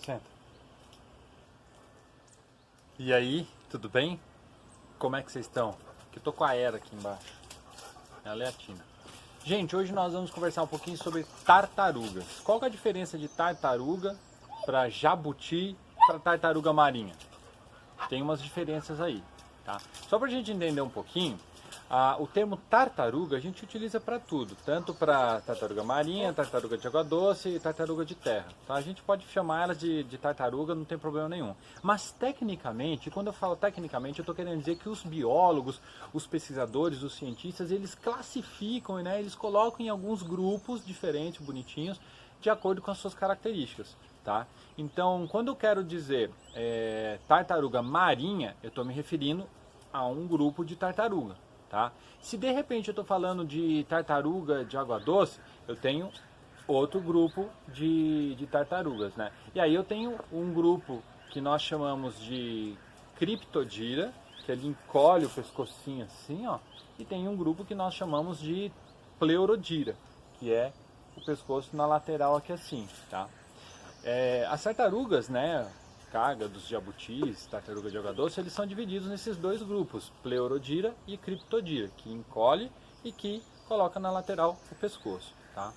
Senta. E aí, tudo bem? Como é que vocês estão? Que eu tô com a Era aqui embaixo. Ela é a Tina. Gente, hoje nós vamos conversar um pouquinho sobre tartarugas. Qual que é a diferença de tartaruga para jabuti para tartaruga marinha? Tem umas diferenças aí, tá? Só pra gente entender um pouquinho, o termo tartaruga a gente utiliza para tudo, tanto para tartaruga marinha, tartaruga de água doce e tartaruga de terra. Tá? A gente pode chamar elas de tartaruga, não tem problema nenhum. Mas tecnicamente, quando eu falo tecnicamente, eu estou querendo dizer que os biólogos, os pesquisadores, os cientistas, eles classificam, né? Eles colocam em alguns grupos diferentes, bonitinhos, de acordo com as suas características. Tá? Então, quando eu quero dizer tartaruga marinha, eu estou me referindo a um grupo de tartaruga. Tá? Se de repente eu estou falando de tartaruga de água doce, eu tenho outro grupo de tartarugas, né? E aí eu tenho um grupo que nós chamamos de Cryptodira, que ele encolhe o pescocinho assim, ó, e tem um grupo que nós chamamos de Pleurodira, que é o pescoço na lateral aqui assim, tá? As tartarugas, né, carga dos jabutis, tartaruga de água doce, eles são divididos nesses dois grupos, Pleurodira e Cryptodira, que encolhe e que coloca na lateral o pescoço. Tá?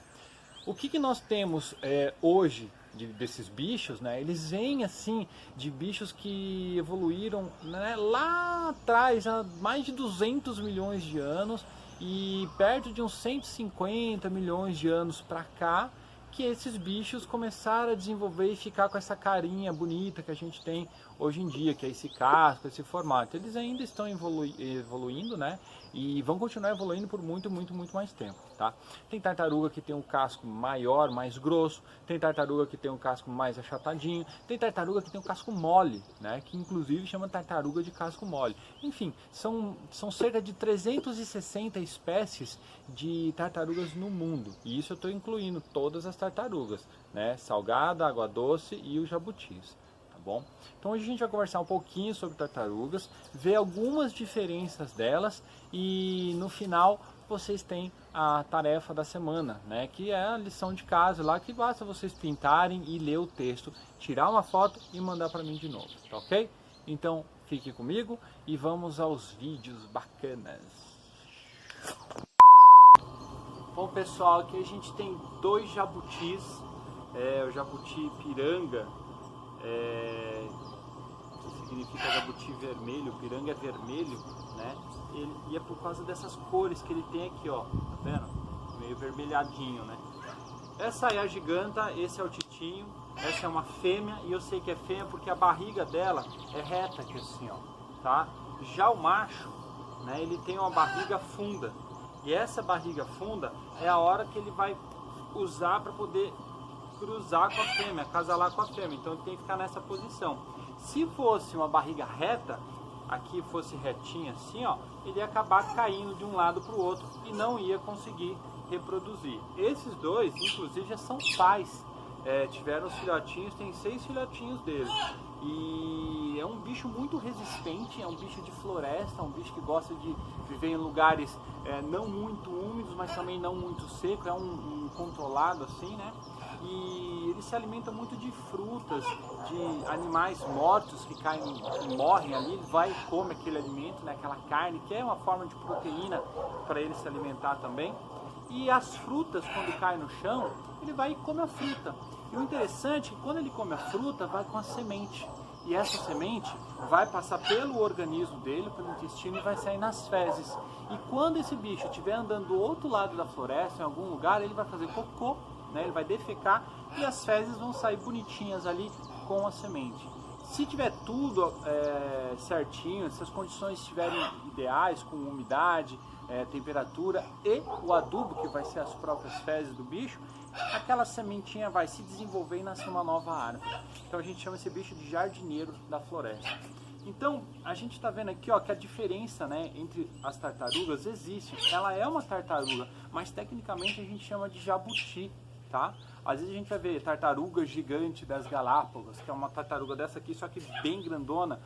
O que nós temos hoje desses bichos, né? Eles vêm assim de bichos que evoluíram, né, lá atrás, há mais de 200 milhões de anos, e perto de uns 150 milhões de anos para cá, que esses bichos começaram a desenvolver e ficar com essa carinha bonita que a gente tem hoje em dia, que é esse casco, esse formato. Eles ainda estão evoluindo, né? E vão continuar evoluindo por muito mais tempo, tá? Tem tartaruga que tem um casco maior, mais grosso, tem tartaruga que tem um casco mais achatadinho, tem tartaruga que tem um casco mole, né? Que inclusive chama tartaruga de casco mole. Enfim, são cerca de 360 espécies de tartarugas no mundo, e isso eu estou incluindo todas as tartarugas, né? Salgada, água doce e os jabutis. Bom? Então hoje a gente vai conversar um pouquinho sobre tartarugas, ver algumas diferenças delas e no final vocês têm a tarefa da semana, né? Que é a lição de casa lá, que basta vocês pintarem e ler o texto, tirar uma foto e mandar para mim de novo, tá ok? Então fique comigo e vamos aos vídeos bacanas. Bom pessoal, aqui a gente tem dois jabutis, o jabuti piranga, que significa jabuti vermelho, piranga é vermelho, né? E é por causa dessas cores que ele tem aqui, ó, tá vendo? Meio vermelhadinho, né? Essa é a giganta, esse é o titinho, essa é uma fêmea, e eu sei que é fêmea porque a barriga dela é reta aqui assim, ó, tá? Já o macho, né, ele tem uma barriga funda, e essa barriga funda é a hora que ele vai usar para poder cruzar com a fêmea, acasalar com a fêmea, então ele tem que ficar nessa posição. Se fosse uma barriga reta, aqui fosse retinha assim, ó, ele ia acabar caindo de um lado para o outro e não ia conseguir reproduzir. Esses dois, inclusive, já são pais, tiveram os filhotinhos, tem 6 filhotinhos deles. E é um bicho muito resistente, é um bicho de floresta, é um bicho que gosta de viver em lugares não muito úmidos, mas também não muito seco, é um controlado assim, né? E ele se alimenta muito de frutas, de animais mortos que caem, que morrem ali, ele vai e come aquele alimento, né, aquela carne, que é uma forma de proteína para ele se alimentar também. E as frutas, quando caem no chão, ele vai e come a fruta. E o interessante é que quando ele come a fruta, vai com a semente. E essa semente vai passar pelo organismo dele, pelo intestino, e vai sair nas fezes. E quando esse bicho estiver andando do outro lado da floresta, em algum lugar, ele vai fazer cocô, né? Ele vai defecar e as fezes vão sair bonitinhas ali com a semente. Se tiver tudo certinho, se as condições estiverem ideais, com umidade, temperatura e o adubo, que vai ser as próprias fezes do bicho, aquela sementinha vai se desenvolver e nascer uma nova árvore. Então a gente chama esse bicho de jardineiro da floresta. Então a gente está vendo aqui, ó, que a diferença, né, entre as tartarugas existe. Ela é uma tartaruga, mas tecnicamente a gente chama de jabuti, tá? Às vezes a gente vai ver tartaruga gigante das Galápagos, que é uma tartaruga dessa aqui, só que bem grandona,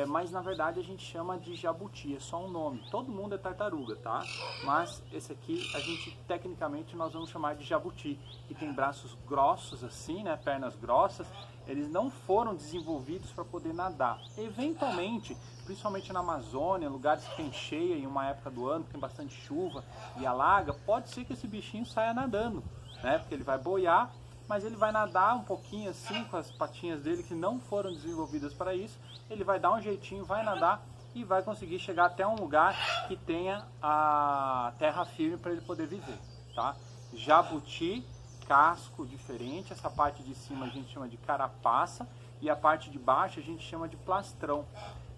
mas na verdade a gente chama de jabuti, é só um nome. Todo mundo é tartaruga, tá? Mas esse aqui, a gente tecnicamente nós vamos chamar de jabuti, que tem braços grossos assim, né? Pernas grossas. Eles não foram desenvolvidos para poder nadar. Eventualmente, principalmente na Amazônia, lugares que tem cheia em uma época do ano, que tem bastante chuva e alaga, pode ser que esse bichinho saia nadando, né? Porque ele vai boiar, mas ele vai nadar um pouquinho assim com as patinhas dele que não foram desenvolvidas para isso. Ele vai dar um jeitinho, vai nadar e vai conseguir chegar até um lugar que tenha a terra firme para ele poder viver, tá? Jabuti, casco diferente, essa parte de cima a gente chama de carapaça e a parte de baixo a gente chama de plastrão.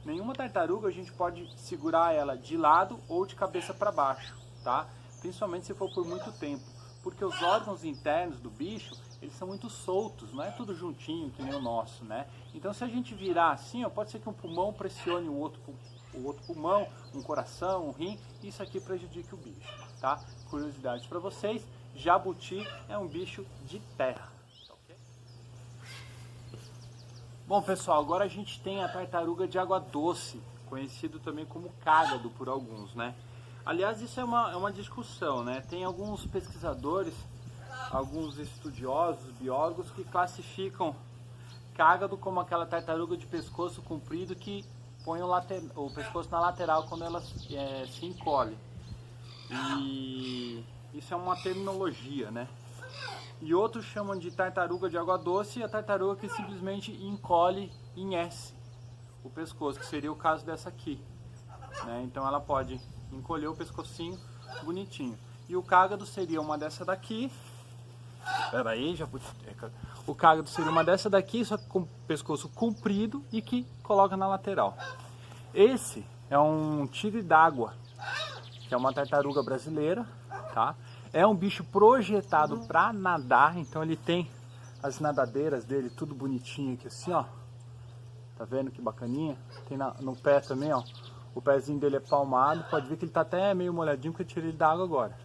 Nenhuma tartaruga a gente pode segurar ela de lado ou de cabeça para baixo, tá? Principalmente se for por muito tempo, porque os órgãos internos do bicho, eles são muito soltos, não é tudo juntinho que nem o nosso, né? Então se a gente virar assim, ó, pode ser que um pulmão pressione o outro pulmão, um coração, um rim, isso aqui prejudica o bicho, tá? Curiosidades para vocês, jabuti é um bicho de terra. Bom pessoal, agora a gente tem a tartaruga de água doce, conhecido também como cágado por alguns, né? Aliás, isso é uma discussão, né? Tem alguns pesquisadores, alguns estudiosos, biólogos que classificam cágado como aquela tartaruga de pescoço comprido que põe o pescoço na lateral quando ela se encolhe. E isso é uma terminologia, né? E outros chamam de tartaruga de água doce a tartaruga que simplesmente encolhe em S o pescoço, que seria o caso dessa aqui, né? Então ela pode encolher o pescocinho bonitinho. E o cágado seria uma dessa daqui. Pera aí, o cágado seria uma dessa daqui, só que com o pescoço comprido e que coloca na lateral. Esse é um tigre d'água, que é uma tartaruga brasileira, tá? É um bicho projetado para nadar, então ele tem as nadadeiras dele tudo bonitinho aqui assim, ó. Tá vendo que bacaninha? Tem no pé também, ó. O pezinho dele é palmado, pode ver que ele tá até meio molhadinho porque eu tirei ele da água agora.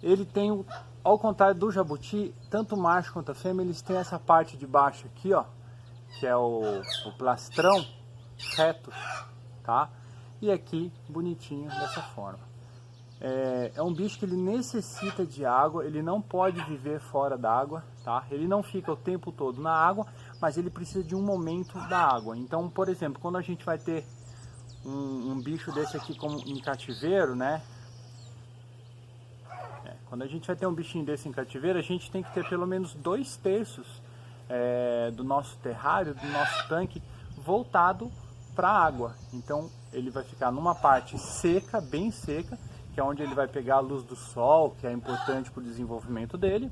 Ele tem, ao contrário do jabuti, tanto o macho quanto a fêmea, eles têm essa parte de baixo aqui, ó, que é o plastrão reto, tá? E aqui bonitinho dessa forma. É um bicho que ele necessita de água, ele não pode viver fora d'água, tá? Ele não fica o tempo todo na água, mas ele precisa de um momento da água. Então, por exemplo, quando a gente vai ter um bicho desse aqui como em cativeiro, né? Quando a gente vai ter um bichinho desse em cativeiro, a gente tem que ter pelo menos 2/3 do nosso terrário, do nosso tanque, voltado para a água. Então, ele vai ficar numa parte seca, bem seca, que é onde ele vai pegar a luz do sol, que é importante para o desenvolvimento dele.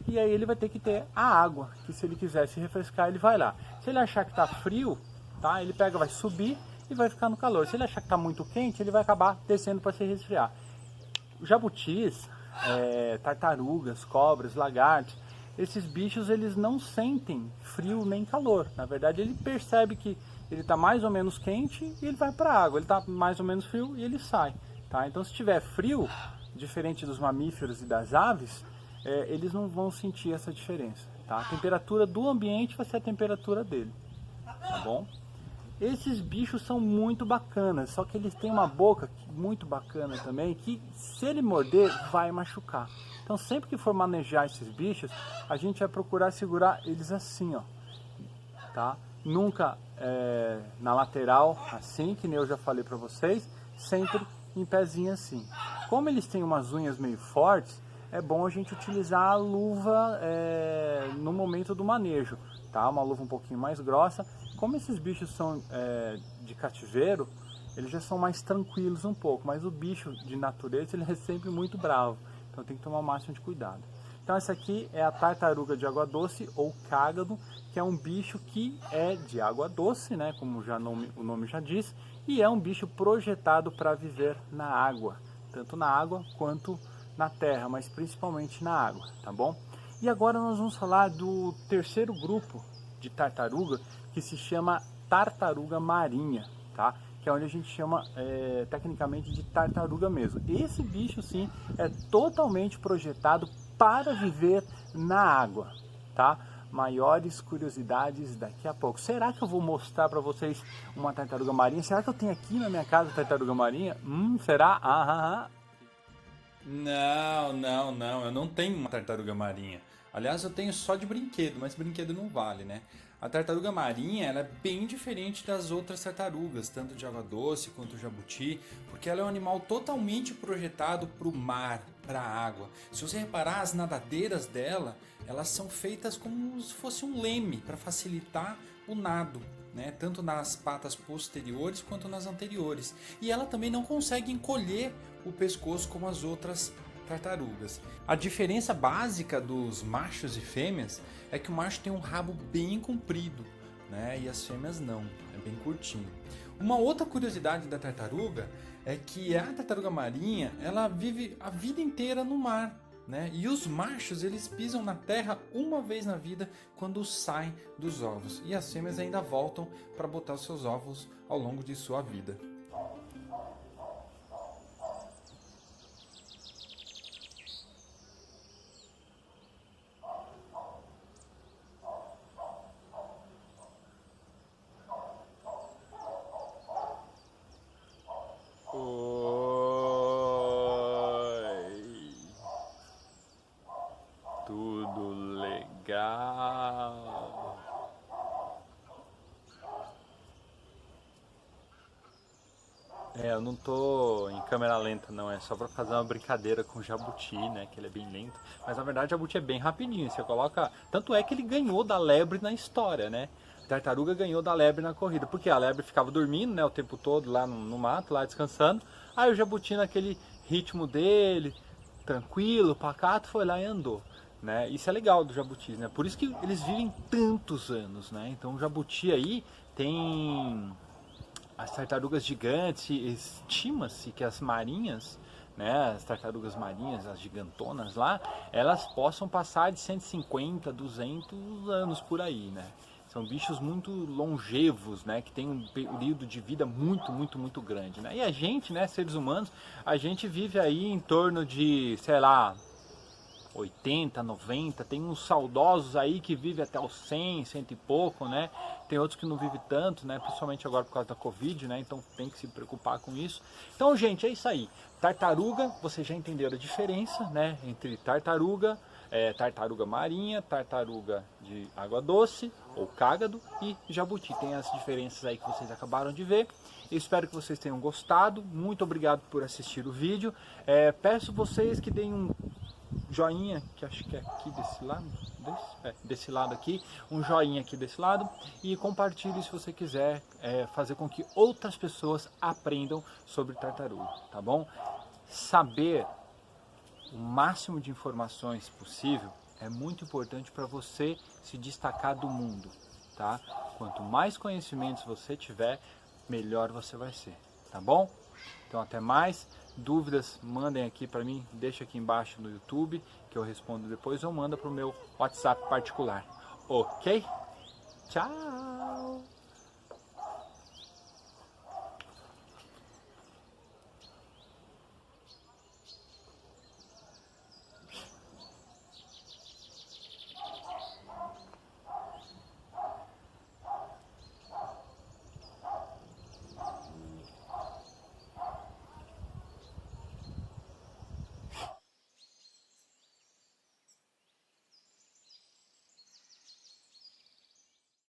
E aí ele vai ter que ter a água, que se ele quiser se refrescar, ele vai lá. Se ele achar que está frio, tá? Ele pega, vai subir e vai ficar no calor. Se ele achar que está muito quente, ele vai acabar descendo para se resfriar. Jabutis, tartarugas, cobras, lagartos, esses bichos eles não sentem frio nem calor. Na verdade, ele percebe que ele está mais ou menos quente e ele vai para a água. Ele está mais ou menos frio e ele sai. Tá? Então, se tiver frio, diferente dos mamíferos e das aves, eles não vão sentir essa diferença. Tá? A temperatura do ambiente vai ser a temperatura dele. Tá bom? Esses bichos são muito bacanas, só que eles têm uma boca muito bacana também, que se ele morder, vai machucar. Então, sempre que for manejar esses bichos, a gente vai procurar segurar eles assim, ó. Tá? Nunca na lateral, assim, que nem eu já falei pra vocês, sempre em pezinho assim. Como eles têm umas unhas meio fortes, é bom a gente utilizar a luva no momento do manejo, tá? Uma luva um pouquinho mais grossa. Como esses bichos são de cativeiro, eles já são mais tranquilos um pouco, mas o bicho de natureza ele é sempre muito bravo, então tem que tomar o máximo de cuidado. Então essa aqui é a tartaruga de água doce ou cágado, que é um bicho que é de água doce, né, como o nome já diz, e é um bicho projetado para viver na água, tanto na água quanto na terra, mas principalmente na água, tá bom? E agora nós vamos falar do terceiro grupo de tartaruga, que se chama tartaruga marinha, tá? Que é onde a gente chama tecnicamente de tartaruga mesmo. Esse bicho sim é totalmente projetado para viver na água, tá? maiores curiosidades daqui a pouco. Será que eu vou mostrar para vocês uma tartaruga marinha? Será que eu tenho aqui na minha casa tartaruga marinha? Será? Não, eu não tenho uma tartaruga marinha. Aliás, eu tenho só de brinquedo, mas brinquedo não vale, né? A tartaruga marinha ela é bem diferente das outras tartarugas, tanto de água doce quanto o jabuti, porque ela é um animal totalmente projetado para o mar, para a água. Se você reparar, as nadadeiras dela, elas são feitas como se fosse um leme para facilitar o nado, né? Tanto nas patas posteriores quanto nas anteriores. E ela também não consegue encolher o pescoço como as outras tartarugas. A diferença básica dos machos e fêmeas é que o macho tem um rabo bem comprido, né? E as fêmeas não, é bem curtinho. Uma outra curiosidade da tartaruga é que a tartaruga marinha ela vive a vida inteira no mar, né? E os machos eles pisam na terra uma vez na vida quando saem dos ovos, e as fêmeas ainda voltam para botar os seus ovos ao longo de sua vida. Tudo legal. Eu não tô em câmera lenta não, é só pra fazer uma brincadeira com o jabuti, né, que ele é bem lento. Mas na verdade o jabuti é bem rapidinho, você coloca... Tanto é que ele ganhou da lebre na história, né? A tartaruga ganhou da lebre na corrida, porque a lebre ficava dormindo, né, o tempo todo lá no mato, lá descansando. Aí o jabuti naquele ritmo dele, tranquilo, pacato, foi lá e andou. Né? Isso é legal do jabuti, né? Por isso que eles vivem tantos anos, né? Então o jabuti aí tem as tartarugas gigantes, estima-se que as marinhas, né, as tartarugas marinhas, as gigantonas lá, elas possam passar de 150, 200 anos por aí, né? São bichos muito longevos, né, que tem um período de vida muito grande, né? E a gente, né, seres humanos, a gente vive aí em torno de, sei lá, 80, 90, tem uns saudosos aí que vivem até os 100, 100 e pouco, né? Tem outros que não vivem tanto, né? Principalmente agora por causa da Covid, né? Então tem que se preocupar com isso. Então, gente, é isso aí. Tartaruga, vocês já entenderam a diferença, né? Entre tartaruga, tartaruga marinha, tartaruga de água doce ou cágado e jabuti. Tem as diferenças aí que vocês acabaram de ver. Eu espero que vocês tenham gostado. Muito obrigado por assistir o vídeo. Peço vocês que deem um joinha, que acho que é aqui desse lado, desse lado aqui, um joinha aqui desse lado, e compartilhe se você quiser fazer com que outras pessoas aprendam sobre tartaruga, tá bom? Saber o máximo de informações possível é muito importante para você se destacar do mundo, tá? Quanto mais conhecimentos você tiver, melhor você vai ser, tá bom? Então até mais. Dúvidas, mandem aqui para mim, deixa aqui embaixo no YouTube, que eu respondo depois, ou manda para o meu WhatsApp particular. Ok? Tchau!